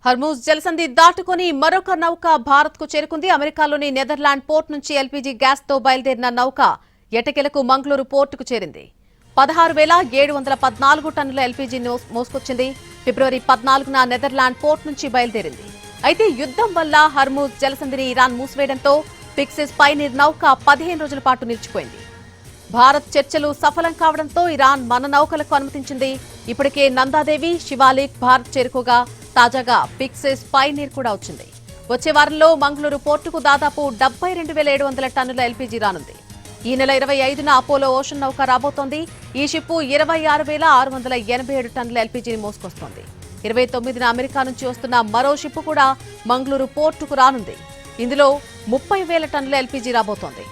Hormuz జలసంధి దాటుకుని మరొక నౌక భారత్కు చేరుకుంది. అమెరికాలోని నెదర్లాండ్ పోర్ట్ నుంచి ఎల్పీజీ గ్యాస్తో బయలుదేరిన నౌక ఎటకెలకు మంగళూరు పోర్టుకు చేరింది. 16,714 టన్నుల ఎల్పీజీ మోసుకొచ్చింది. ఫిబ్రవరి 14న నెదర్లాండ్ పోర్ట్ నుంచి బయలుదేరింది. అయితే యుద్ధం వల్ల హర్మూజ్ జలసంధిని ఇరాన్ మూసివేయడంతో పిక్సిస్ పైనీర్ నౌక 15 రోజుల పాటు నిలిచిపోయింది. భారత్ చర్చలు సఫలం కావడంతో ఇరాన్ మన నౌకలకు అనుమతించింది. ఇప్పటికే నందాదేవి, శివాలిక్ భారత్ చేరుకోగా తాజాగా పిక్సిస్ పైనీర్ కూడా వచ్చింది. వచ్చే వారంలో మంగళూరు పోర్టుకు దాదాపు 72,700 టన్నుల ఎల్పీజీ రానుంది. ఈ నెల 25న అపోలో ఓషన్ నౌక రాబోతోంది. ఈ షిప్ 26,687 టన్నుల ఎల్పీజీని మోసుకొస్తోంది. 29న అమెరికా నుంచి వస్తున్న మరో షిప్ కూడా మంగళూరు పోర్టుకు రానుంది. ఇందులో 30,000 టన్నుల ఎల్పీజీ రాబోతోంది.